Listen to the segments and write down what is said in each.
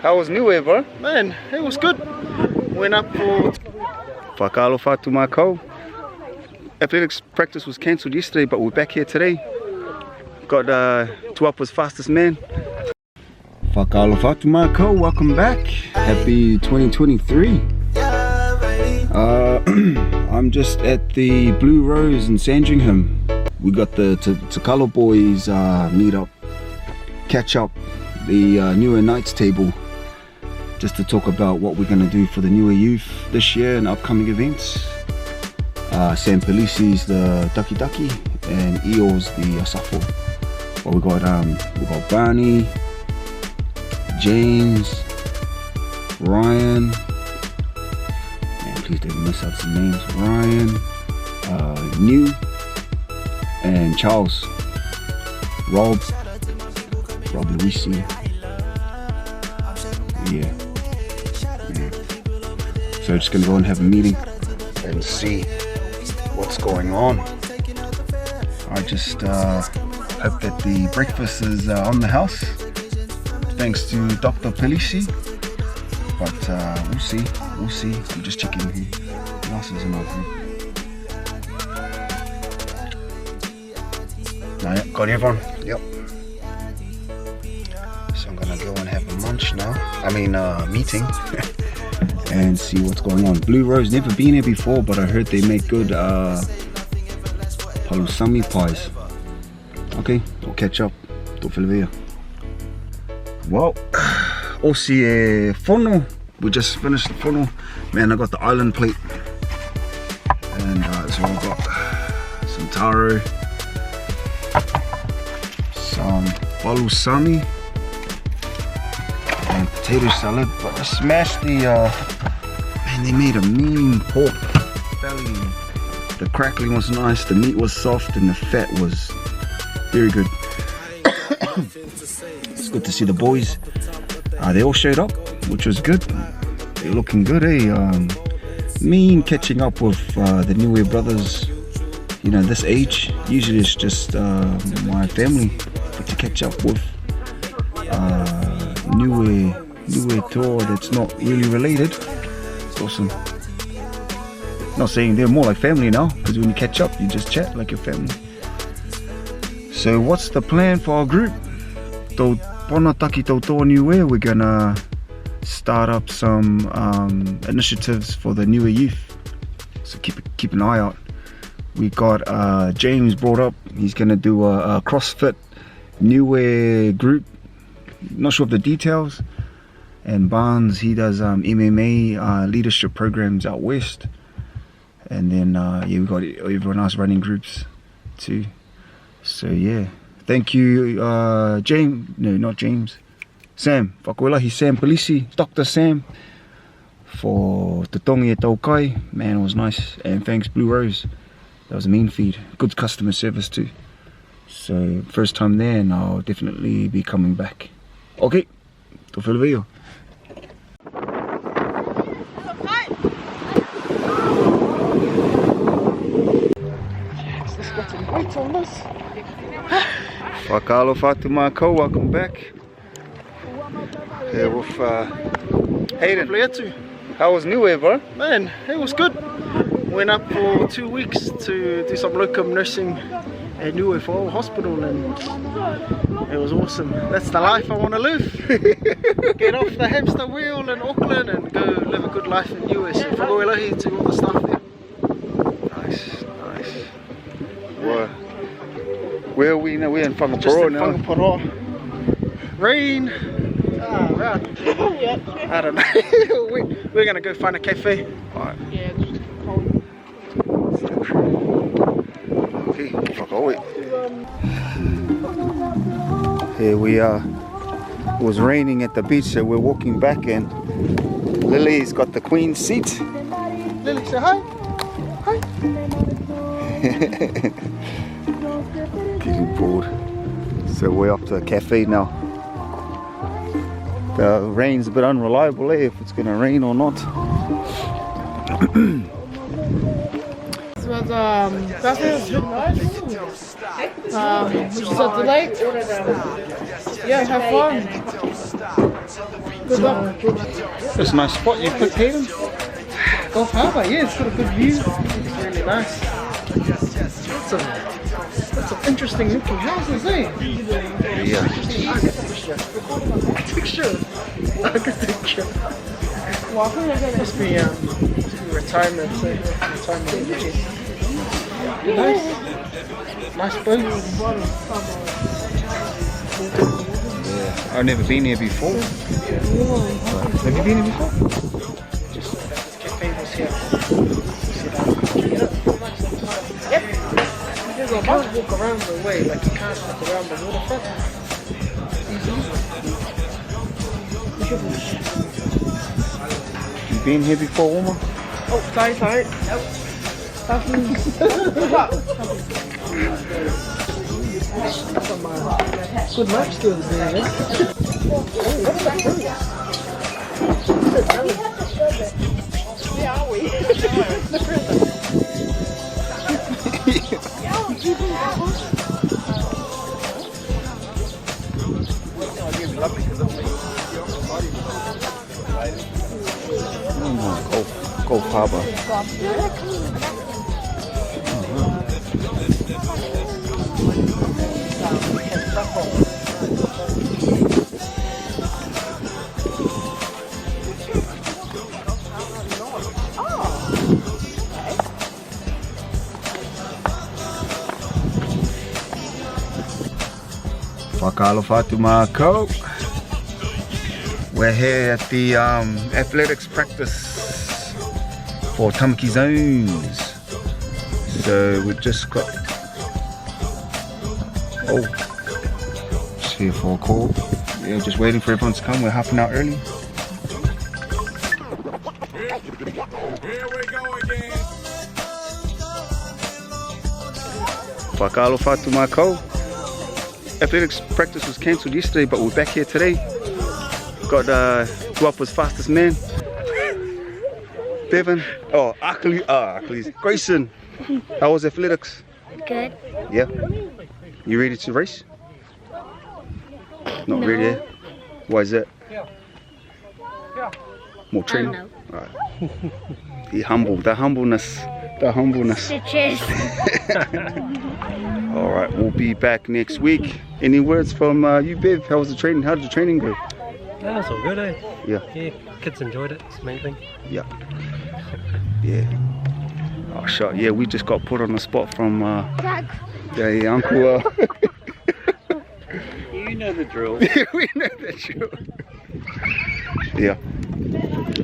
How was Niue, bro? Man, it was good. Went up for... Whakaalofa tu mākou. Athletics practice was cancelled yesterday, but we're back here today. Got Tuapa's fastest man. Whakaalofa tu mākou, welcome back. Happy 2023. I'm just at the Blue Rose in Sandringham. We got the Takalo boys meetup, catch up, the Niue Knights table, just to talk about what we're going to do for the Niue youth this year and upcoming events. Sam Pelisi's the Ducky Ducky and Eo's the Asafo. Well, we got Barney, James, Ryan, man, please don't miss out some names. Ryan, Niue, and Charles, Rob Luisi. Yeah. So just gonna go and have a meeting and see what's going on. I just hope that the breakfast is on the house, thanks to Dr. Pelisi. But we'll see. I'm just checking who else is in our group. No, yeah, got everyone. Yep. So I'm gonna go and have a munch now. Meeting. And see what's going on. Blue Rose, never been here before, but I heard they make good palusami pies. Okay, we'll catch up. Well, osi whono. We just finished the whono. Man, I got the island plate. And so I've got some taro, some palusami, and potato salad. But I smashed the man, they made a mean pork belly. The crackling was nice, the meat was soft, and the fat was very good. It's good to see the boys. They all showed up, which was good. They're looking good, eh? Mean catching up with the Niue brothers, you know, this age. Usually it's just my family, but to catch up with Niue tour that's not really related, it's awesome. Not saying they're more like family now, because when you catch up you just chat like your family. So what's the plan for our group? Tau Pona Taki Tau Toa Niue, we're gonna start up some initiatives for the Niue youth, so keep an eye out. We got James brought up, he's gonna do a CrossFit Niue group, not sure of the details. And Barnes, he does MMA leadership programs out west. And then yeah, we got everyone else running groups too. So yeah, thank you James, no not James, Sam, whakawelahi Sam Pelisi, Dr. Sam, for te tongi e tau kai. Man, it was nice. And thanks Blue Rose, that was a mean feed, good customer service too. So first time there, and I'll definitely be coming back. Okay, to whele video. Wait on this. Whakaalofa tu mākou, welcome back. Here with Hayden. How was Niue, bro? Man, it was good. Went up for 2 weeks to do some locum nursing at Niue for hospital, and it was awesome. That's the life I want to live. Get off the hamster wheel in Auckland and go live a good life in Niue. So whakawelahi to all the staff there. Nice. Where are we now? We're in Whangaparo now. Whangaparo. Rain. Right. I don't know. We're gonna go find a cafe. Alright. Yeah, it's cold. Okay, whakawai. Here we are. It was raining at the beach, so we're walking back, and Lily's got the queen seat. Lily, say hi. Hi. Getting bored. So we're up to a cafe now. The rain's a bit unreliable, if it's gonna rain or not. This was cafe was really nice. We just at the lake. Yeah, have fun. Good luck. It's a nice spot you picked, Hayden. Gulf Harbour, yeah, it's got a good view. It's really nice. Lots of interesting looking houses, eh? Yeah. Architecture. Must be retirement, village. Nice. Nice boat. Yeah. I've never been here before. Have you been here before? Just cafe was here. Yep. You can't walk around the way like you can't walk around the waterfront. You been here before, Oma? Oh, sorry. Nope. Good match skills there, eh? Where are we? Gulf Harbour. Whakaalofa atu mākou. We're here at the athletics practice for Tamaki Zones. So we've just got just here for a call. Yeah, just waiting for everyone to come. We're half an hour early. Here we go again. Whakaalofa atu mākou. Athletics practice was cancelled yesterday, but we're back here today. Got Tuapa's fastest man, Devin. Oh, Achilles. Grayson. How was athletics? Good. Yeah. You ready to race? Not No. ready yet? Why is that? More I training? don't know. Alright. The humbleness. Stitches. Alright, we'll be back next week. Any words from you, Bev? How was the training? How did the training go? Yeah, it's all good, eh? Yeah. Yeah, kids enjoyed it, it's the main thing. Yeah. Yeah. Oh, shot. Yeah, we just got put on the spot from the uncle. You know the drill. We know that drill. Yeah.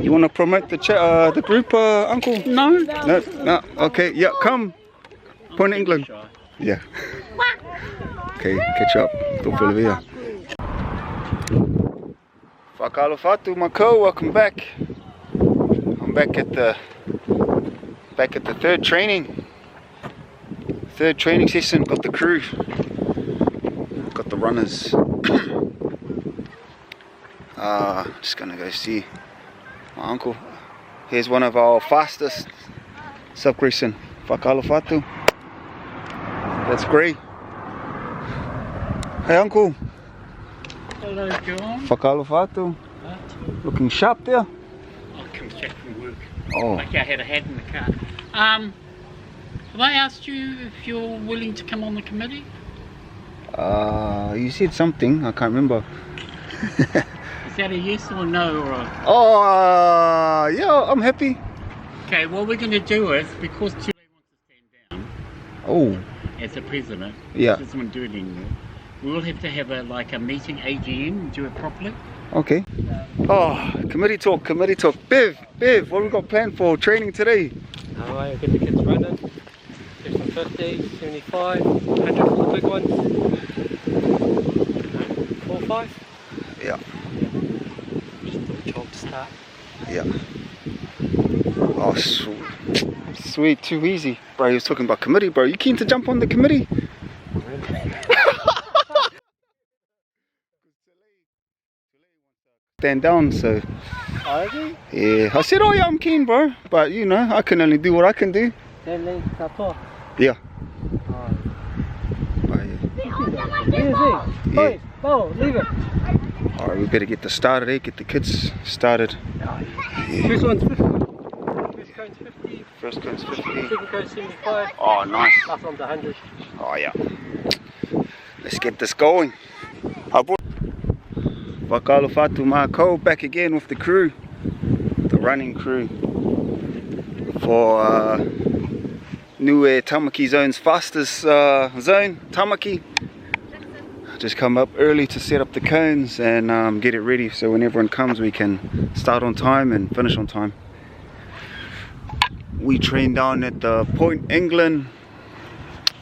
You want to promote the group, uncle? No. No. Okay. Yeah. Come. Point England. Yeah. Okay. Catch up. Don't feel it. Whakaalofa atu mākou. Welcome back. I'm back at the third training session. Got the crew, got the runners. Just gonna go see my uncle. Here's one of our fastest. Sup, Grayson? Whakaalofa atu. That's great. Hey, uncle. Hello, John. Whakaalofa atu. Looking sharp there. I'll come back from work. Oh. Like I had a hat in the car. Have I asked you if you're willing to come on the committee? You said something. I can't remember. Is that a yes or no or a... Oh, yeah, I'm happy. Okay, what we're going to do is, because Chile wants to stand down Oh, as the president, yeah. doesn't want to do it anymore, we will have to have a meeting, AGM, and do it properly. Okay. Oh, committee talk. Bev, what have we got planned for training today? I'll get the kids running. Do some 50, 75, 100 for the big ones. 4 or 5. Yeah. Just a little jog to start. Yeah. Oh, sweet, too easy. Bro, he was talking about committee, bro. You keen to jump on the committee? Stand down, so yeah, I said, oh yeah, I'm keen, bro, but you know, I can only do what I can do. Yeah. But, yeah. Easy. Yeah. Go, leave it. Alright, we better get this started, eh? Get the kids started. First one's 50. First cone's 50. First cone's 50. Second cone's 75. Oh, nice. Last one's 100. Oh, yeah. Let's get this going. Whakaalo whatu mākou, back again with the crew. The running crew. For Niue Tamaki Zone's fastest zone, Tamaki. Just come up early to set up the cones and get it ready so when everyone comes we can start on time and finish on time. We train down at the Point England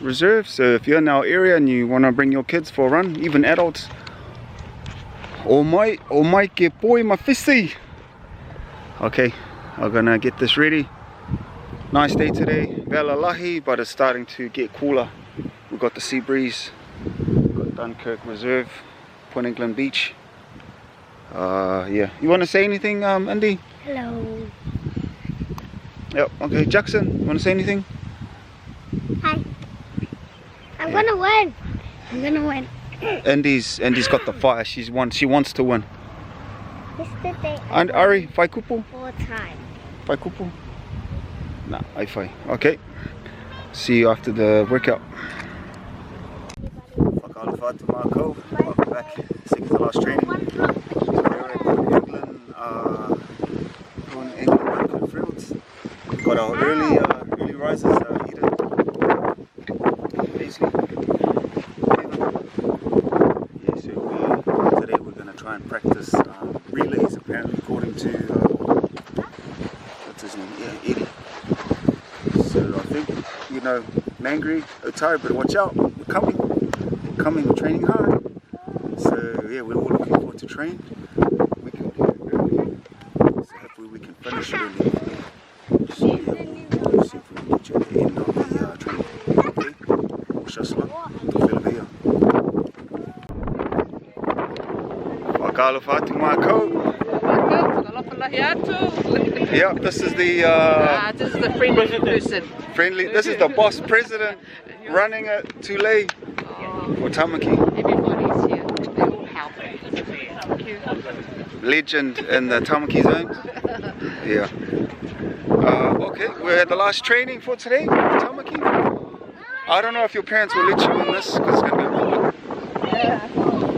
Reserve, so if you're in our area and you want to bring your kids for a run, even adults, o mai ke poi mawhisi. Okay, I'm gonna get this ready. Nice day today, Valalahi, but it's starting to get cooler. We've got the sea breeze. Dunkirk Reserve, Point England Beach. Yeah, you want to say anything, Andy? Hello. Yep. Okay, Jackson, you want to say anything? Hi. I'm gonna win. I'm gonna win. Andy's got the fire. She wants to win. Yesterday. And Ari, whai kupu? 4 times. Whai kupu? Nah, ai whai. Okay. See you after the workout. Whakaalo whatu mākou. Welcome back. Second to last training. We're at England fields. We've got our early risers, Eden, Paisley, yeah, so today we're going to try and practice relays, apparently, according to what's his name? Yeah, Eddie. So I think, you know, Mangry, Otari, but watch out, we're coming, we're training hard. So yeah, we're all looking forward to train. We can do it early, so hopefully we can finish early. So yeah, we'll see if we can get you at the end of the training. Okay? Wish us luck. Whilevia. Whakaalo whatu mākou. Yeah, this is the this is the friendly person. this is the boss president running it Tule for Tamaki. Everybody's here. They all help. Thank you. Legend in the Tamaki zone. Yeah. Okay, we're at the last training for today, Tamaki. I don't know if your parents will let you in this because it's going to be public.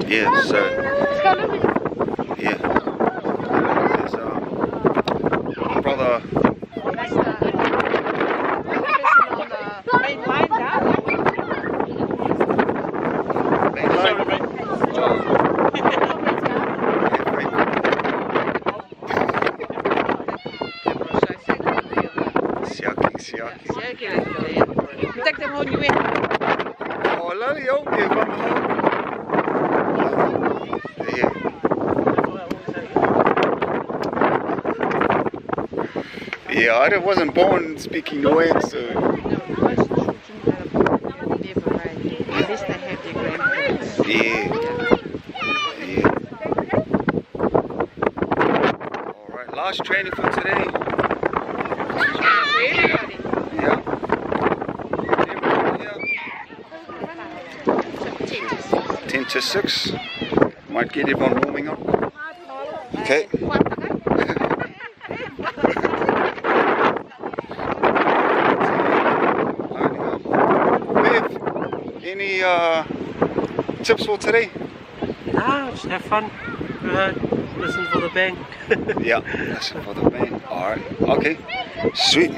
Yeah, so. Yeah. There's brother. Yeah, I wasn't born speaking Niue, so. Yeah. Alright, last training for today. Yeah. 10 to 6. Might get everyone warming up. Okay. Any tips for today? Ah, just have fun. Listen for the bang. Yeah, listen for the bang. Alright, okay, sweet.